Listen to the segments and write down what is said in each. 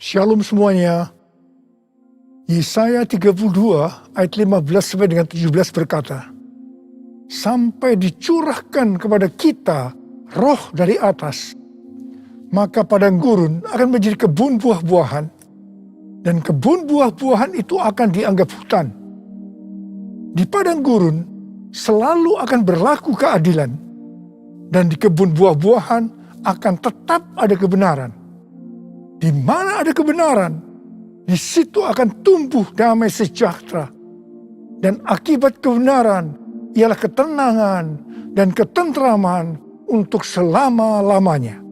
Shalom semuanya. Yesaya 32 ayat 15 sampai dengan 17 berkata, sampai dicurahkan kepada kita roh dari atas, maka padang gurun akan menjadi kebun buah-buahan, dan kebun buah-buahan itu akan dianggap hutan. Di padang gurun selalu akan berlaku keadilan, dan di kebun buah-buahan akan tetap ada kebenaran. Di mana ada kebenaran, di situ akan tumbuh damai sejahtera. Dan akibat kebenaran ialah ketenangan dan ketentraman untuk selama-lamanya.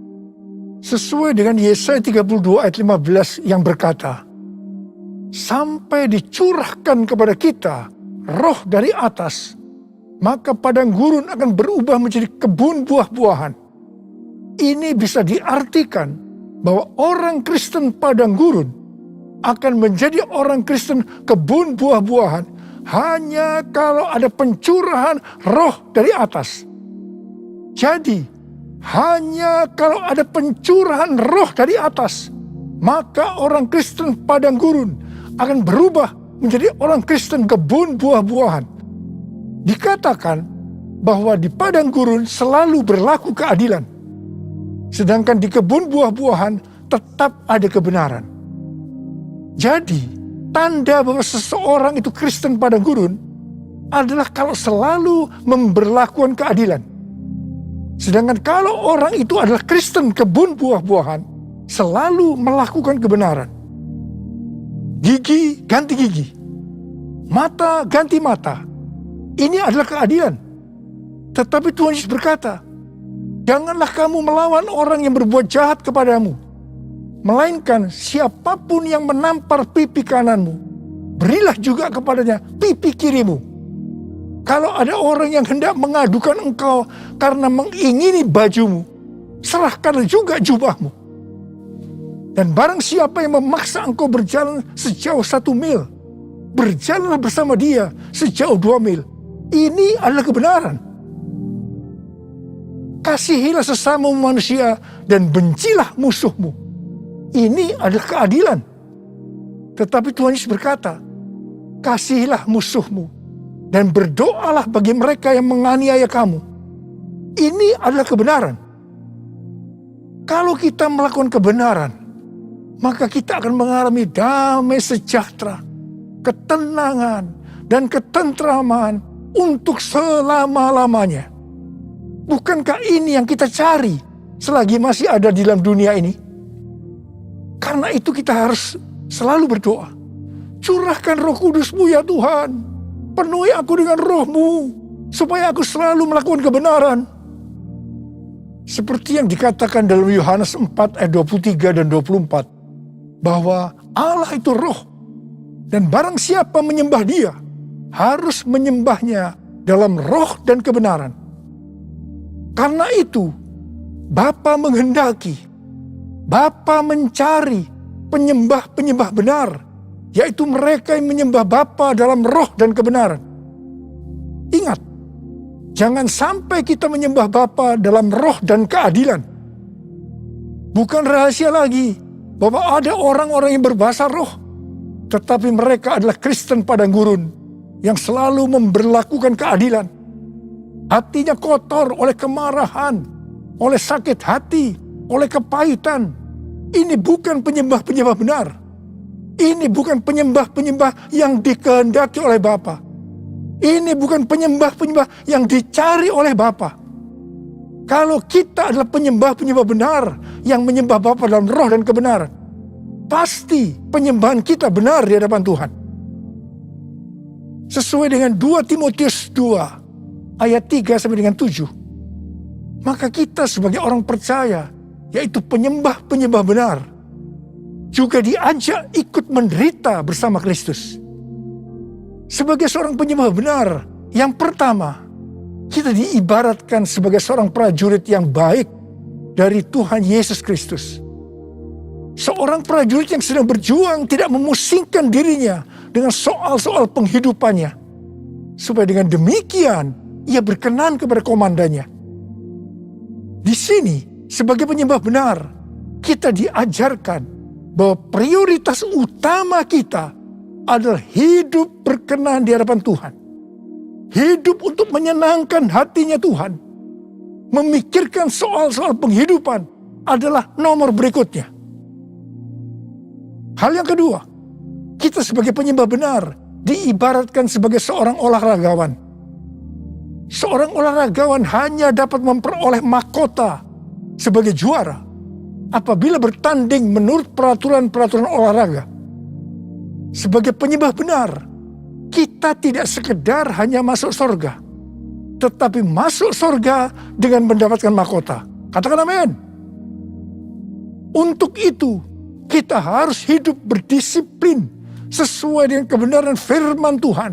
Sesuai dengan Yesaya 32 ayat 15 yang berkata, sampai dicurahkan kepada kita roh dari atas, maka padang gurun akan berubah menjadi kebun buah-buahan. Ini bisa diartikan bahwa orang Kristen padang gurun akan menjadi orang Kristen kebun buah-buahan hanya kalau ada pencurahan roh dari atas. Jadi, hanya kalau ada pencurahan roh dari atas, maka orang Kristen padang gurun akan berubah menjadi orang Kristen kebun buah-buahan. Dikatakan bahwa di padang gurun selalu berlaku keadilan, sedangkan di kebun buah-buahan tetap ada kebenaran. Jadi, tanda bahwa seseorang itu Kristen padang gurun adalah kalau selalu memberlakukan keadilan. Sedangkan kalau orang itu adalah Kristen kebun buah-buahan, selalu melakukan kebenaran. Gigi ganti gigi, mata ganti mata. Ini adalah keadilan. Tetapi Tuhan Yesus berkata, janganlah kamu melawan orang yang berbuat jahat kepadamu, melainkan siapapun yang menampar pipi kananmu, berilah juga kepadanya pipi kirimu. Kalau ada orang yang hendak mengadukan engkau karena mengingini bajumu, serahkanlah juga jubahmu. Dan barang siapa yang memaksa engkau berjalan sejauh 1 mil, berjalanlah bersama dia sejauh 2 mil. Ini adalah kebenaran. Kasihilah sesama manusia dan bencilah musuhmu. Ini adalah keadilan. Tetapi Tuhan Yesus berkata, kasihilah musuhmu dan berdoalah bagi mereka yang menganiaya kamu. Ini adalah kebenaran. Kalau kita melakukan kebenaran, maka kita akan mengalami damai sejahtera, ketenangan, dan ketentraman untuk selama-lamanya. Bukankah ini yang kita cari selagi masih ada di dalam dunia ini? Karena itu kita harus selalu berdoa. Curahkan Roh Kudus-Mu ya Tuhan. Penuhi aku dengan Roh-Mu, supaya aku selalu melakukan kebenaran. Seperti yang dikatakan dalam Yohanes 4 ayat 23 dan 24. Bahwa Allah itu Roh. Dan barang siapa menyembah Dia, harus menyembahnya dalam roh dan kebenaran. Karena itu, Bapa menghendaki, Bapa mencari penyembah-penyembah benar, yaitu mereka yang menyembah Bapa dalam roh dan kebenaran. Ingat, jangan sampai kita menyembah Bapa dalam roh dan keadilan. Bukan rahasia lagi bahwa ada orang-orang yang berbahasa roh, tetapi mereka adalah Kristen padang gurun yang selalu memberlakukan keadilan. Hatinya kotor oleh kemarahan, oleh sakit hati, oleh kepahitan. Ini bukan penyembah-penyembah benar. Ini bukan penyembah-penyembah yang dikehendaki oleh Bapa. Ini bukan penyembah-penyembah yang dicari oleh Bapa. Kalau kita adalah penyembah-penyembah benar yang menyembah Bapa dalam roh dan kebenaran, pasti penyembahan kita benar di hadapan Tuhan. Sesuai dengan 2 Timotius 2 ayat 3 sampai dengan 7. Maka kita sebagai orang percaya, yaitu penyembah-penyembah benar, juga diajak ikut menderita bersama Kristus. Sebagai seorang penyembah benar, yang pertama, kita diibaratkan sebagai seorang prajurit yang baik dari Tuhan Yesus Kristus. Seorang prajurit yang sedang berjuang tidak memusingkan dirinya dengan soal-soal penghidupannya. Supaya dengan demikian, ia berkenan kepada komandannya. Di sini, sebagai penyembah benar, kita diajarkan bahwa prioritas utama kita adalah hidup berkenan di hadapan Tuhan. Hidup untuk menyenangkan hatinya Tuhan. Memikirkan soal-soal penghidupan adalah nomor berikutnya. Hal yang kedua, kita sebagai penyembah benar diibaratkan sebagai seorang olahragawan. Seorang olahragawan hanya dapat memperoleh mahkota sebagai juara apabila bertanding menurut peraturan-peraturan olahraga. Sebagai penyembah benar, kita tidak sekedar hanya masuk surga, tetapi masuk surga dengan mendapatkan mahkota. Katakan amin. Untuk itu, kita harus hidup berdisiplin sesuai dengan kebenaran firman Tuhan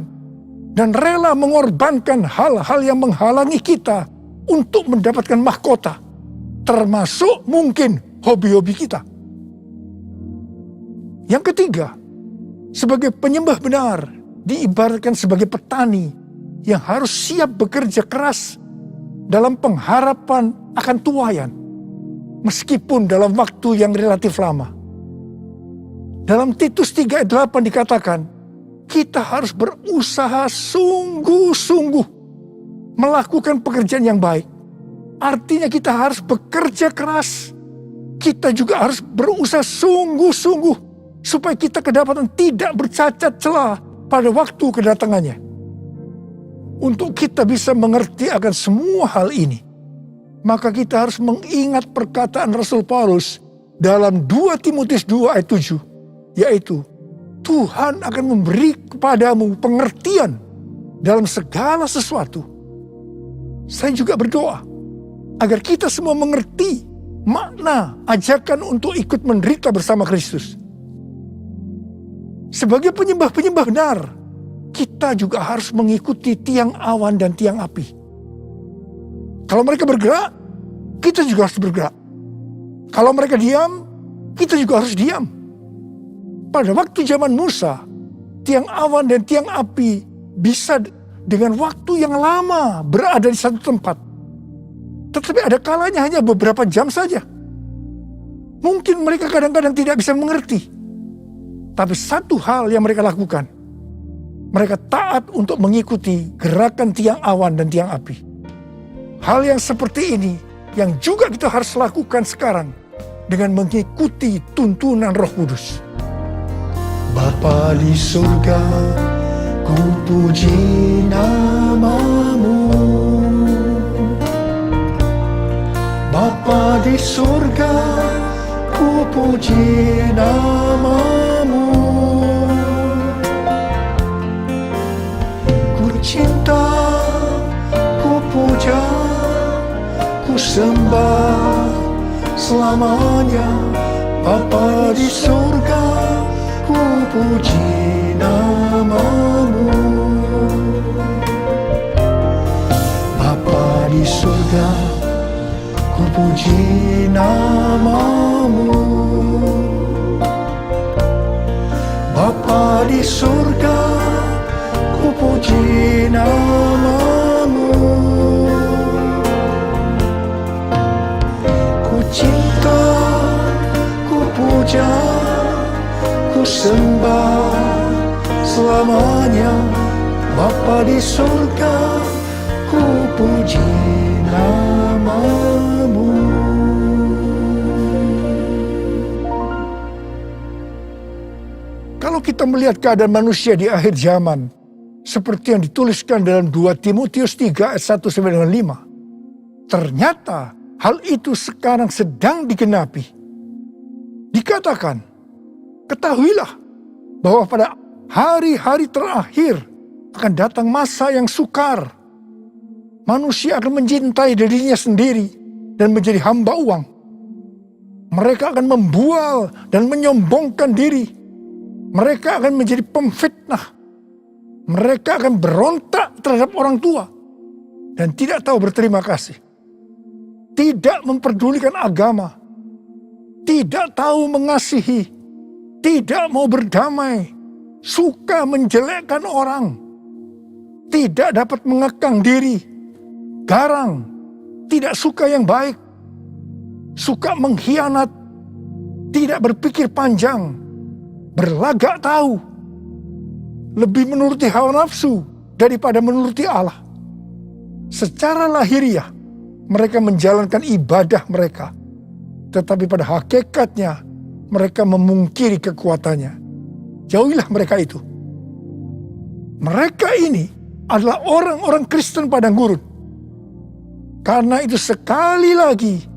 dan rela mengorbankan hal-hal yang menghalangi kita untuk mendapatkan mahkota, termasuk mungkin hobi-hobi kita. Yang ketiga, sebagai penyembah benar diibaratkan sebagai petani yang harus siap bekerja keras dalam pengharapan akan tuaian, meskipun dalam waktu yang relatif lama. Dalam Titus 3 ayat 8 dikatakan, kita harus berusaha sungguh-sungguh melakukan pekerjaan yang baik. Artinya kita harus bekerja keras. Kita juga harus berusaha sungguh-sungguh supaya kita kedapatan tidak bercacat celah pada waktu kedatangannya. Untuk kita bisa mengerti akan semua hal ini, maka kita harus mengingat perkataan Rasul Paulus dalam 2 Timotius 2 ayat 7, yaitu Tuhan akan memberi kepadamu pengertian dalam segala sesuatu. Saya juga berdoa agar kita semua mengerti makna ajakan untuk ikut menderita bersama Kristus. Sebagai penyembah-penyembah benar, kita juga harus mengikuti tiang awan dan tiang api. Kalau mereka bergerak, kita juga harus bergerak. Kalau mereka diam, kita juga harus diam. Pada waktu zaman Musa, tiang awan dan tiang api bisa dengan waktu yang lama berada di satu tempat. Tetapi ada kalanya hanya beberapa jam saja. Mungkin mereka kadang-kadang tidak bisa mengerti. Tapi satu hal yang mereka lakukan, mereka taat untuk mengikuti gerakan tiang awan dan tiang api. Hal yang seperti ini yang juga kita harus lakukan sekarang dengan mengikuti tuntunan Roh Kudus. Bapa di surga, ku puji nama-Mu. Bapa di surga, ku puji nama-Mu. Ku cinta, ku puja, ku sembah selamanya. Bapa di surga, ku puji nama-Mu. Bapa di surga, ku puji nama-Mu. Bapa di surga, ku puji nama-Mu. Ku cinta, ku puja, ku sembah selamanya. Bapa di surga, ku puji nama-Mu. Kalau kita melihat keadaan manusia di akhir zaman, seperti yang dituliskan dalam 2 Timotius 3 ayat 1 sampai dengan 5, ternyata hal itu sekarang sedang digenapi. Dikatakan, ketahuilah bahwa pada hari-hari terakhir akan datang masa yang sukar. Manusia akan mencintai dirinya sendiri dan menjadi hamba uang. Mereka akan membual dan menyombongkan diri. Mereka akan menjadi pemfitnah. Mereka akan berontak terhadap orang tua dan tidak tahu berterima kasih. Tidak memperdulikan agama. Tidak tahu mengasihi. Tidak mau berdamai. Suka menjelekkan orang. Tidak dapat mengekang diri. Garang. Tidak suka yang baik. Suka mengkhianat. tidak berpikir panjang, berlagak tahu, lebih menuruti hawa nafsu daripada menuruti Allah. Secara lahiriah, mereka menjalankan ibadah mereka, tetapi pada hakikatnya mereka memungkiri kekuatannya. Jauhilah mereka itu. Mereka ini adalah orang-orang Kristen padang gurun. Karena itu sekali lagi,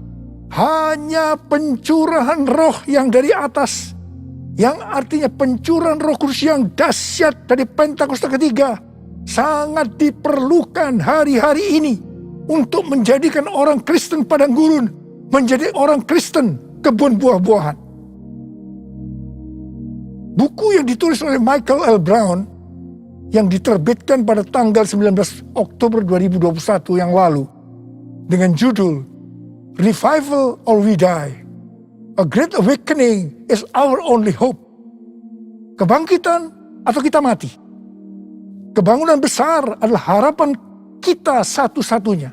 hanya pencurahan roh yang dari atas, yang artinya pencurahan Roh Kudus yang dahsyat dari Pentakosta ketiga, sangat diperlukan hari-hari ini untuk menjadikan orang Kristen padang gurun menjadi orang Kristen kebun buah-buahan. Buku yang ditulis oleh Michael L. Brown yang diterbitkan pada tanggal 19 Oktober 2021 yang lalu dengan judul Revival or We Die, A Great Awakening is Our Only Hope. Kebangkitan atau kita mati. Kebangunan besar adalah harapan kita satu-satunya.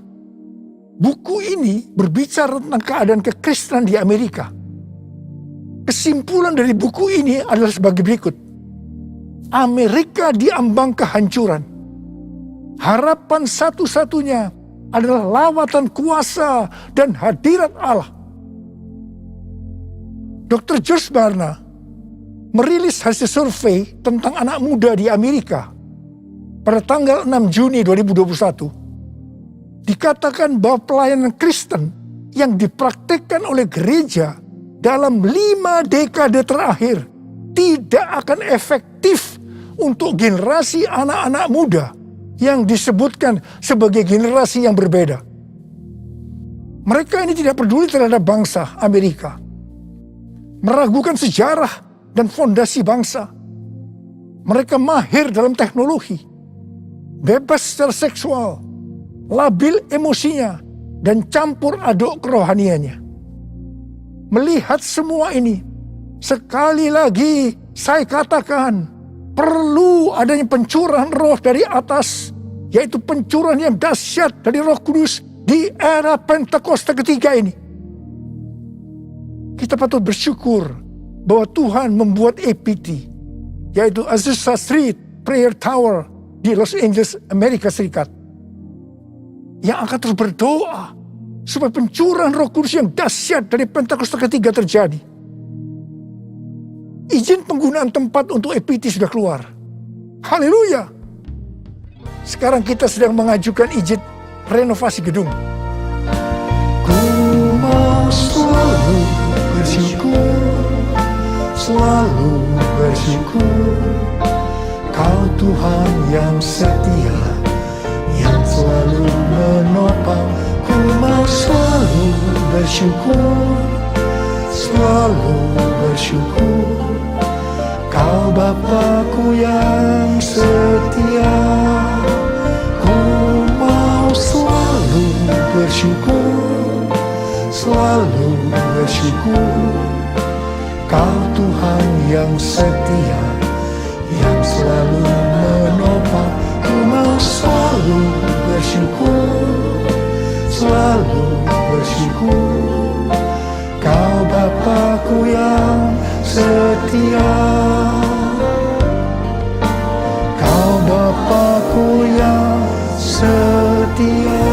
Buku ini berbicara tentang keadaan kekristenan di Amerika. Kesimpulan dari buku ini adalah sebagai berikut. Amerika diambang kehancuran. Harapan satu-satunya adalah lawatan kuasa dan hadirat Allah. Dr. George Barna merilis hasil survei tentang anak muda di Amerika pada tanggal 6 Juni 2021. Dikatakan bahwa pelayanan Kristen yang dipraktikkan oleh gereja dalam 5 dekade terakhir tidak akan efektif untuk generasi anak-anak muda yang disebutkan sebagai generasi yang berbeda. Mereka ini tidak peduli terhadap bangsa Amerika, meragukan sejarah dan fondasi bangsa. Mereka mahir dalam teknologi, bebas secara seksual, labil emosinya, dan campur aduk kerohaniannya. Melihat semua ini, sekali lagi saya katakan, perlu adanya pencurahan roh dari atas, yaitu pencurahan yang dahsyat dari Roh Kudus di era Pentakosta ketiga ini. Kita patut bersyukur bahwa Tuhan membuat APT, yaitu Azusa Street Prayer Tower di Los Angeles, Amerika Serikat, yang akan terus berdoa supaya pencurahan Roh Kudus yang dahsyat dari Pentakosta ketiga terjadi. Izin penggunaan tempat untuk APT sudah keluar. Haleluya. Sekarang kita sedang mengajukan izin renovasi gedung. Ku mau selalu bersyukur, selalu bersyukur. Kau Tuhan yang setia, yang selalu menopang. Ku mau selalu bersyukur, selalu bersyukur. Kau Bapa-Ku yang setia. Ku mau selalu bersyukur, selalu bersyukur. Kau Tuhan yang setia, yang selalu menopang. Ku mau selalu bersyukur, selalu bersyukur. Kau Bapa-Ku yang setia. Kau Bapa-Ku yang setia.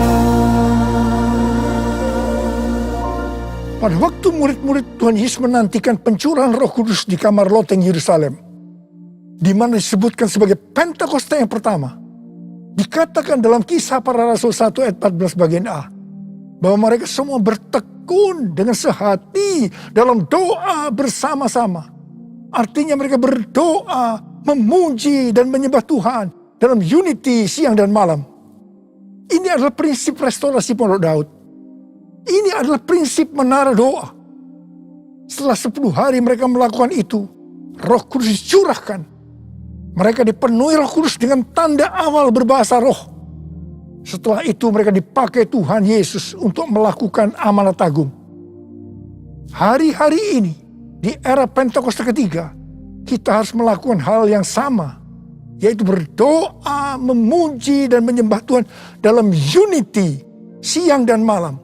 Pada waktu murid-murid Tuhan Yesus menantikan pencurahan Roh Kudus di kamar loteng Yerusalem, di mana disebutkan sebagai Pentakosta yang pertama, dikatakan dalam Kisah Para Rasul 1 ayat 14 bagian A, bahwa mereka semua bertekun dengan sehati dalam doa bersama-sama. Artinya mereka berdoa, memuji dan menyembah Tuhan dalam unity siang dan malam. Ini adalah prinsip restorasi Pondok Daud. Ini adalah prinsip menara doa. Setelah 10 hari mereka melakukan itu, Roh Kudus dicurahkan. Mereka dipenuhi Roh Kudus dengan tanda awal berbahasa roh. Setelah itu mereka dipakai Tuhan Yesus untuk melakukan amanat agung. Hari-hari ini, di era Pentakosta ketiga, kita harus melakukan hal yang sama, yaitu berdoa, memuji dan menyembah Tuhan dalam unity siang dan malam.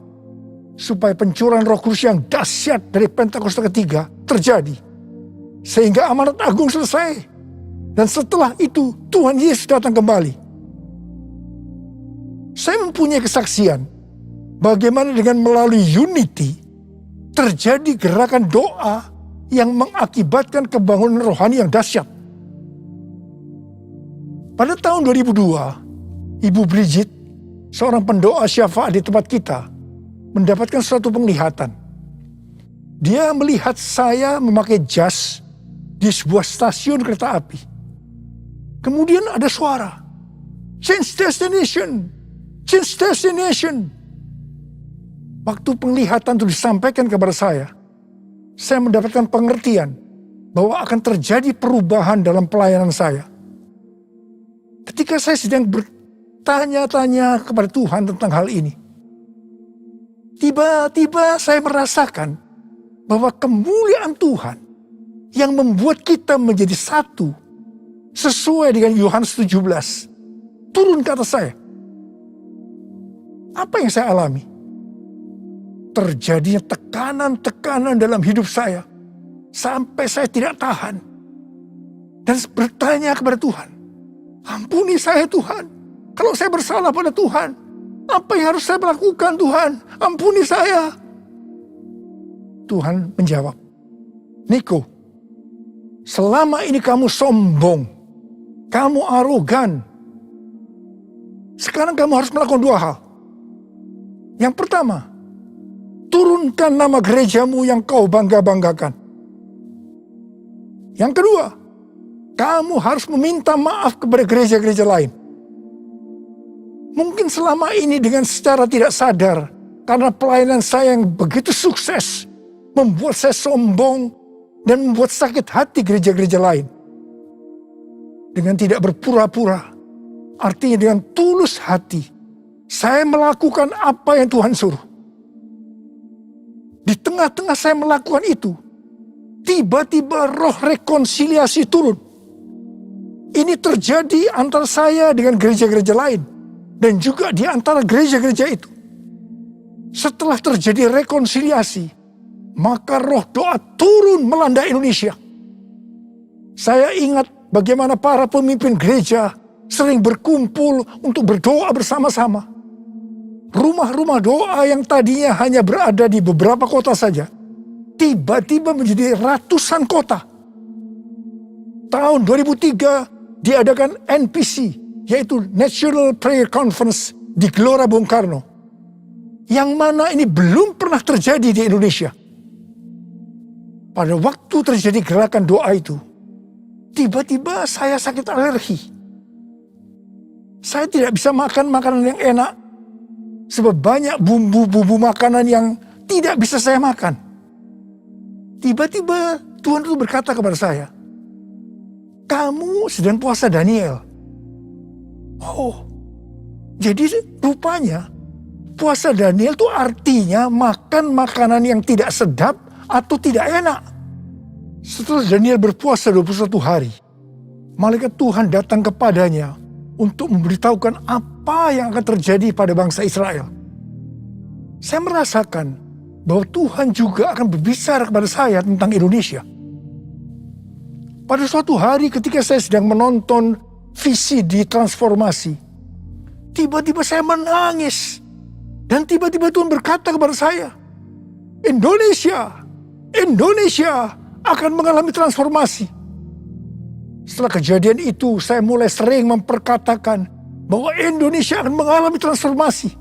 supaya pencurahan Roh Kudus yang dahsyat dari Pentakosta ketiga terjadi. Sehingga amanat agung selesai. Dan setelah itu Tuhan Yesus datang kembali. Saya mempunyai kesaksian bagaimana dengan melalui Unity terjadi gerakan doa yang mengakibatkan kebangunan rohani yang dahsyat. Pada tahun 2002, Ibu Bridget, seorang pendoa syafaat di tempat kita, mendapatkan suatu penglihatan. Dia melihat saya memakai jas di sebuah stasiun kereta api. Kemudian ada suara, "Change destination, change destination." Waktu penglihatan itu disampaikan kepada saya mendapatkan pengertian bahwa akan terjadi perubahan dalam pelayanan saya. Ketika saya sedang bertanya-tanya kepada Tuhan tentang hal ini, tiba-tiba saya merasakan bahwa kemuliaan Tuhan yang membuat kita menjadi satu sesuai dengan Yohanes 17 turun ke atas saya. Apa yang saya alami? Terjadinya tekanan-tekanan dalam hidup saya sampai saya tidak tahan dan bertanya kepada Tuhan, "Ampuni saya Tuhan, kalau saya bersalah pada Tuhan, apa yang harus saya lakukan Tuhan? Ampuni saya." Tuhan menjawab, "Niko, selama ini kamu sombong, kamu arogan. Sekarang kamu harus melakukan dua hal. Yang pertama, turunkan nama gerejamu yang kau bangga-banggakan. Yang kedua, kamu harus meminta maaf kepada gereja-gereja lain. Mungkin selama ini dengan secara tidak sadar, karena pelayanan saya yang begitu sukses, membuat saya sombong dan membuat sakit hati gereja-gereja lain. Dengan tidak berpura-pura, artinya dengan tulus hati, saya melakukan apa yang Tuhan suruh. Di tengah-tengah saya melakukan itu, tiba-tiba roh rekonsiliasi turun. Ini terjadi antara saya dengan gereja-gereja lain, dan juga di antara gereja-gereja itu. Setelah terjadi rekonsiliasi, maka roh doa turun melanda Indonesia. Saya ingat bagaimana para pemimpin gereja sering berkumpul untuk berdoa bersama-sama. Rumah-rumah doa yang tadinya hanya berada di beberapa kota saja, tiba-tiba menjadi ratusan kota. Tahun 2003 diadakan NPC, yaitu National Prayer Conference di Gelora Bung Karno. Yang mana ini belum pernah terjadi di Indonesia. Pada waktu terjadi gerakan doa itu, tiba-tiba saya sakit alergi. Saya tidak bisa makan makanan yang enak, sebab banyak bumbu-bumbu makanan yang tidak bisa saya makan. Tiba-tiba Tuhan itu berkata kepada saya, "Kamu sedang puasa Daniel." Oh, jadi rupanya puasa Daniel itu artinya makan makanan yang tidak sedap atau tidak enak. Setelah Daniel berpuasa 21 hari, malaikat Tuhan datang kepadanya untuk memberitahukan apa yang akan terjadi pada bangsa Israel. Saya merasakan bahwa Tuhan juga akan berbicara kepada saya tentang Indonesia. Pada suatu hari ketika saya sedang menonton visi di transformasi, tiba-tiba saya menangis. Dan tiba-tiba Tuhan berkata kepada saya, Indonesia akan mengalami transformasi. Setelah kejadian itu, saya mulai sering memperkatakan bahwa Indonesia akan mengalami transformasi.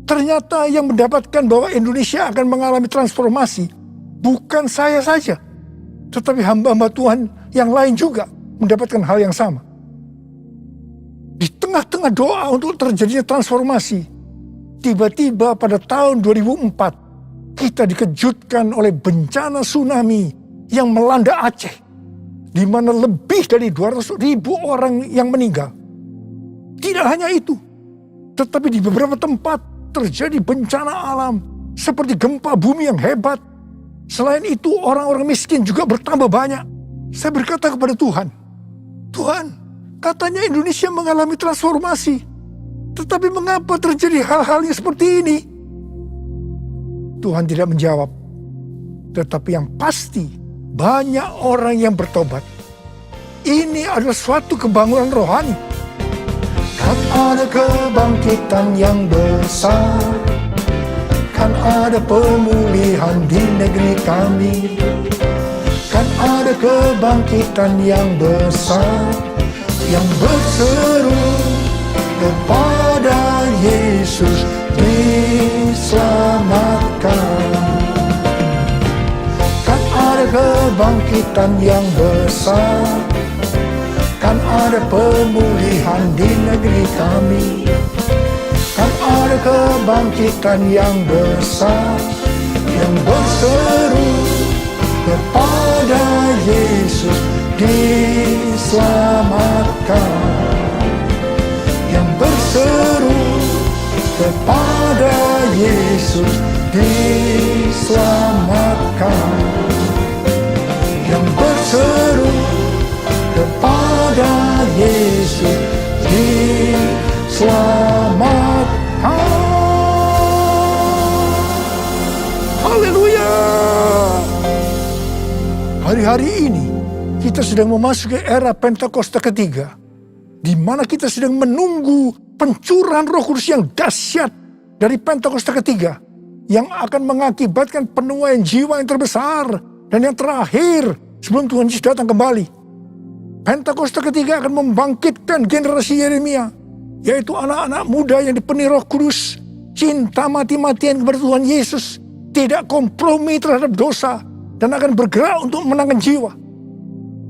Ternyata yang mendapatkan bahwa Indonesia akan mengalami transformasi bukan saya saja, tetapi hamba-hamba Tuhan yang lain juga mendapatkan hal yang sama. Di tengah-tengah doa untuk terjadinya transformasi, tiba-tiba pada tahun 2004, kita dikejutkan oleh bencana tsunami yang melanda Aceh, di mana lebih dari 200.000 orang yang meninggal. Tidak hanya itu, tetapi di beberapa tempat terjadi bencana alam seperti gempa bumi yang hebat. Selain itu, orang-orang miskin juga bertambah banyak. Saya berkata kepada Tuhan, "Tuhan, katanya Indonesia mengalami transformasi, tetapi mengapa terjadi hal-hal yang seperti ini?" Tuhan tidak menjawab. Tetapi yang pasti, banyak orang yang bertobat. Ini adalah suatu kebangunan rohani. Kan ada kebangkitan yang besar, kan ada pemulihan di negeri kami, kan ada kebangkitan yang besar, yang berseru kepada Yesus diselamatkan. Kan ada kebangkitan yang besar, kan ada pemulihan di negeri kami, kan ada kebangkitan yang besar, yang berseru kepada Yesus diselamatkan. Yang berseru kepada Yesus diselamatkan. Yang berseru kepada Yesus diselamatkan. Haleluya. Hari-hari ini kita sedang memasuki era Pentakosta ketiga, di mana kita sedang menunggu pencurahan Roh Kudus yang dahsyat dari Pentakosta ketiga, yang akan mengakibatkan penuaian jiwa yang terbesar dan yang terakhir sebelum Tuhan Yesus datang kembali. Pentakosta ketiga akan membangkitkan generasi Yeremia, yaitu anak-anak muda yang dipenuhi Roh Kudus, cinta mati-matian kepada Tuhan Yesus, tidak kompromi terhadap dosa, dan akan bergerak untuk menangkan jiwa.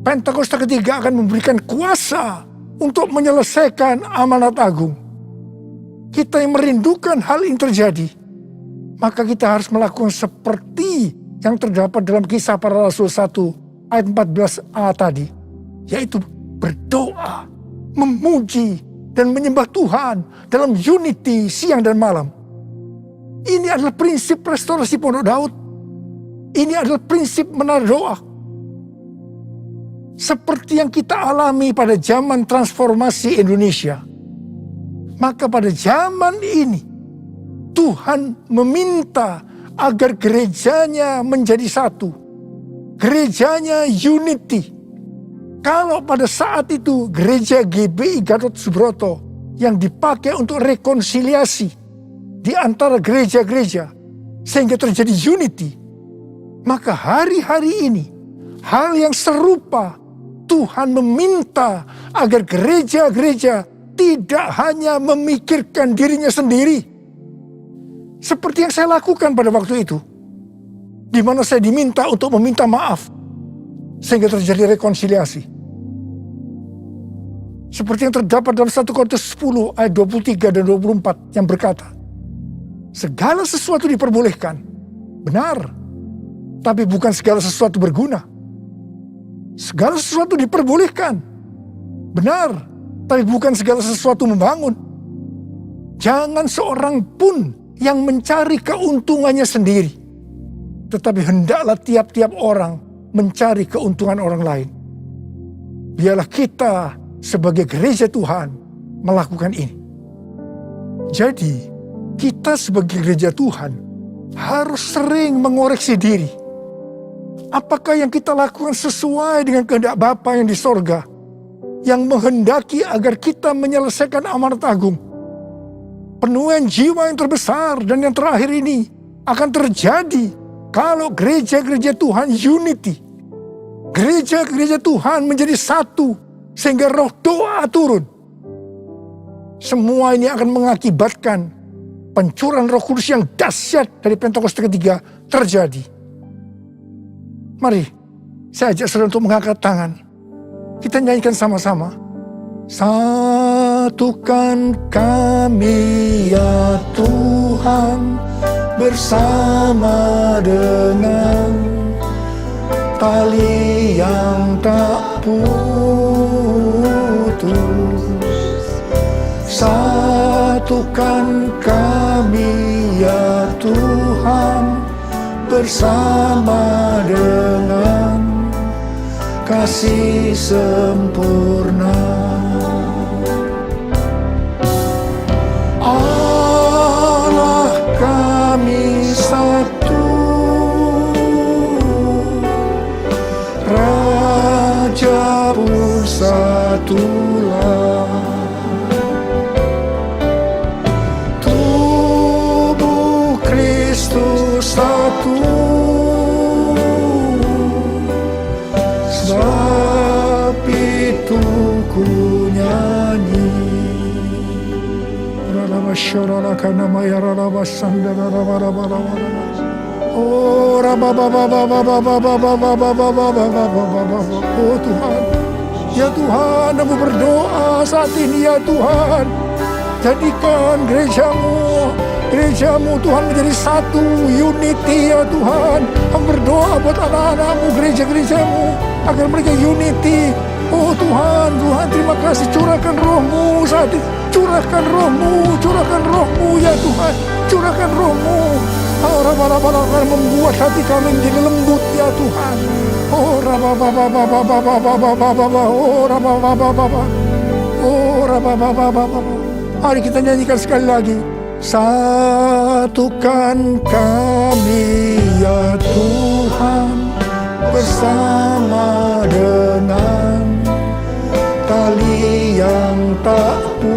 Pentakosta ketiga akan memberikan kuasa untuk menyelesaikan amanat agung. Kita yang merindukan hal ini terjadi, maka kita harus melakukan seperti yang terdapat dalam Kisah Para Rasul 1 ayat 14a tadi, yaitu berdoa, memuji, dan menyembah Tuhan dalam unity siang dan malam. Ini adalah prinsip restorasi Pondok Daud. Ini adalah prinsip menara doa. Seperti yang kita alami pada zaman transformasi Indonesia, maka pada zaman ini Tuhan meminta agar gerejanya menjadi satu. Gerejanya unity. Kalau pada saat itu gereja GBI Gatot Subroto yang dipakai untuk rekonsiliasi di antara gereja-gereja sehingga terjadi unity, maka hari-hari ini hal yang serupa Tuhan meminta agar gereja-gereja tidak hanya memikirkan dirinya sendiri. Seperti yang saya lakukan pada waktu itu, di mana saya diminta untuk meminta maaf sehingga terjadi rekonsiliasi. Seperti yang terdapat dalam 1 Korintus 10 ayat 23 dan 24 yang berkata, segala sesuatu diperbolehkan, benar, tapi bukan segala sesuatu berguna. Segala sesuatu diperbolehkan, benar, tapi bukan segala sesuatu membangun. Jangan seorang pun yang mencari keuntungannya sendiri, tetapi hendaklah tiap-tiap orang mencari keuntungan orang lain. Biarlah kita sebagai gereja Tuhan melakukan ini. Jadi, kita sebagai gereja Tuhan harus sering mengoreksi diri. Apakah yang kita lakukan sesuai dengan kehendak Bapa yang di sorga, yang menghendaki agar kita menyelesaikan amanat agung? Penuaian jiwa yang terbesar dan yang terakhir ini akan terjadi kalau gereja-gereja Tuhan unity. Gereja-gereja Tuhan menjadi satu sehingga roh doa turun. Semua ini akan mengakibatkan pencurahan Roh Kudus yang dahsyat dari Pentakosta ketiga terjadi. Mari, saya ajak saudara untuk mengangkat tangan. Kita nyanyikan sama-sama. Satukan kami ya Tuhan, bersama dengan tali yang tak putus. Satukan kami ya Tuhan, bersama dengan kasih sempurna. Allah kami satu, sebab itu ku nyanyi. Oh Tuhan, ya Tuhan, aku berdoa saat ini ya Tuhan, jadikan gerejamu Tuhan menjadi satu, unity ya Tuhan. Aku berdoa buat anak-anakmu, gerejamu agar mereka unity. Oh Tuhan, terima kasih, curahkan rohmu saat ini. Curahkan rohmu ya Tuhan. Curahkan rohmu. Orang-orang membuat hati kami menjadi lembut ya Tuhan. Oh mari kita nyanyikan sekali lagi. Satukan kami ya Tuhan, bersama dengan tali yang tak putus.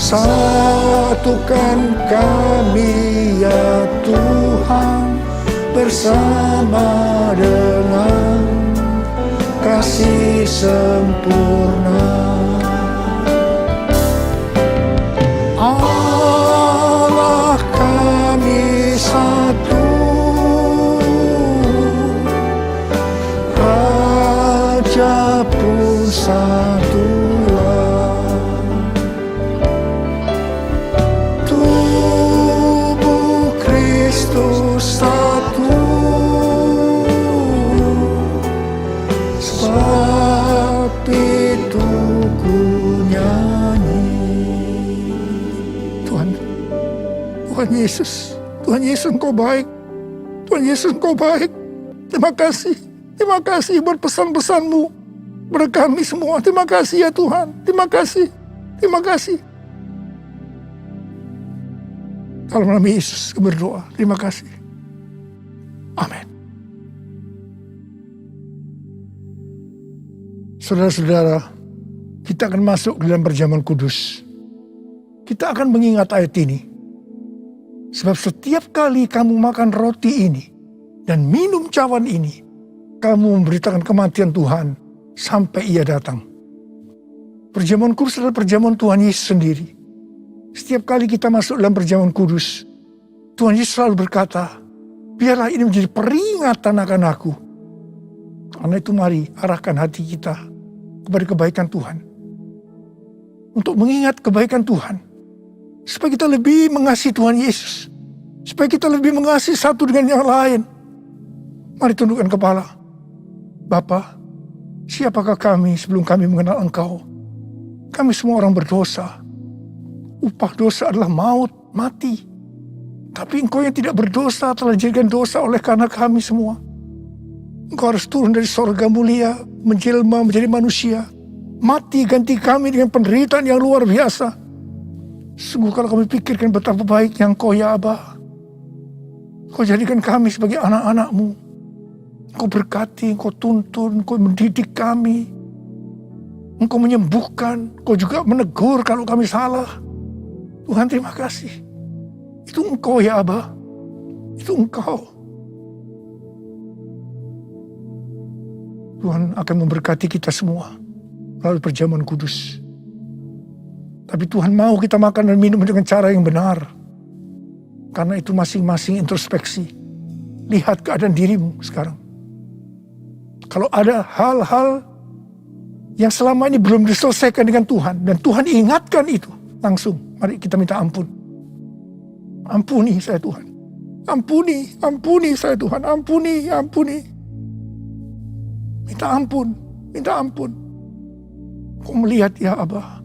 Satukan kami ya Tuhan, bersama dengan kasih sempurna. Allah kami satu, Raja pun satulah. Tubuh Kristus satu, sebab itu ku nyanyi. Tuhan Yesus Engkau baik. Tuhan Yesus Engkau baik. Terima kasih buat pesan-pesan-Mu kepada kami semua. Terima kasih ya Tuhan. Terima kasih. Dalam nama Yesus berdoa. Terima kasih. Amin. Saudara-saudara, kita akan masuk ke dalam perjamuan kudus. Kita akan mengingat ayat ini. Sebab setiap kali kamu makan roti ini dan minum cawan ini, kamu memberitakan kematian Tuhan sampai Ia datang. Perjamuan kudus adalah perjamuan Tuhan Yesus sendiri. Setiap kali kita masuk dalam perjamuan kudus, Tuhan Yesus selalu berkata, biarlah ini menjadi peringatan akan aku. Karena itu mari arahkan hati kita kepada kebaikan Tuhan. Untuk mengingat kebaikan Tuhan. Supaya kita lebih mengasihi Tuhan Yesus. Supaya kita lebih mengasihi satu dengan yang lain. Mari tundukkan kepala. Bapa, siapakah kami sebelum kami mengenal Engkau? Kami semua orang berdosa. Upah dosa adalah maut, mati. Tapi Engkau yang tidak berdosa telah dijadikan dosa oleh karena kami semua. Engkau harus turun dari sorga mulia, menjelma menjadi manusia. Mati ganti kami dengan penderitaan yang luar biasa. Sungguh kalau kami pikirkan betapa baiknya Engkau ya Aba. Engkau jadikan kami sebagai anak-anak-Mu. Engkau berkati, Engkau tuntun, Engkau mendidik kami. Engkau menyembuhkan, Engkau juga menegur kalau kami salah. Tuhan terima kasih. Itu Engkau ya Aba. Itu Engkau. Tuhan akan memberkati kita semua melalui perjamuan kudus. Tapi Tuhan mau kita makan dan minum dengan cara yang benar. Karena itu masing-masing introspeksi. Lihat keadaan dirimu sekarang. Kalau ada hal-hal yang selama ini belum diselesaikan dengan Tuhan. Dan Tuhan ingatkan itu. Langsung mari kita minta ampun. Ampuni saya Tuhan. Ampuni saya Tuhan. Ampuni. Minta ampun. Kau melihat ya Abah.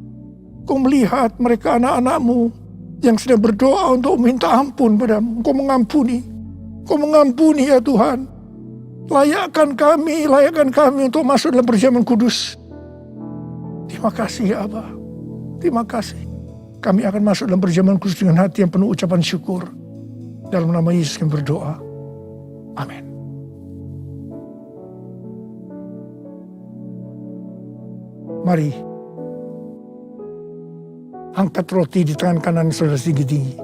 Kau melihat mereka anak-anak-Mu yang sedang berdoa untuk minta ampun padamu. Kau mengampuni ya Tuhan. Layakkan kami untuk masuk dalam perjamuan kudus. Terima kasih ya Abah. Terima kasih. Kami akan masuk dalam perjamuan kudus dengan hati yang penuh ucapan syukur. Dalam nama Yesus kami berdoa. Amin. Mari. Angkat roti di tangan kanan saudara tinggi-tinggi.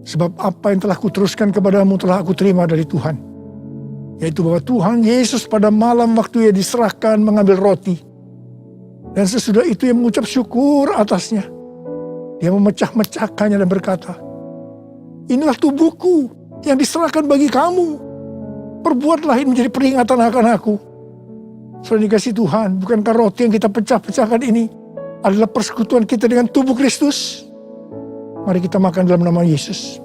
Sebab apa yang telah kuteruskan kepadamu telah aku terima dari Tuhan. Yaitu bahwa Tuhan Yesus pada malam waktu ia diserahkan mengambil roti. Dan sesudah itu ia mengucap syukur atasnya. Dia memecah-mecahkannya dan berkata, inilah tubuhku yang diserahkan bagi kamu. Perbuatlah ini menjadi peringatan akan aku. Saudara dikasih Tuhan, bukankah roti yang kita pecah-pecahkan ini adalah persekutuan kita dengan tubuh Kristus? Mari kita makan dalam nama Yesus.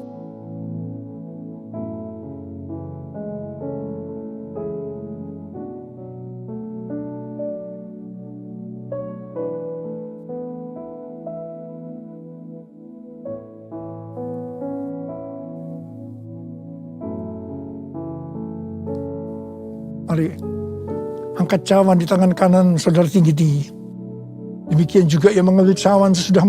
Mari angkat cawan di tangan kanan saudara tinggi-tinggi. Demikian juga yang mengambil cawan sesudah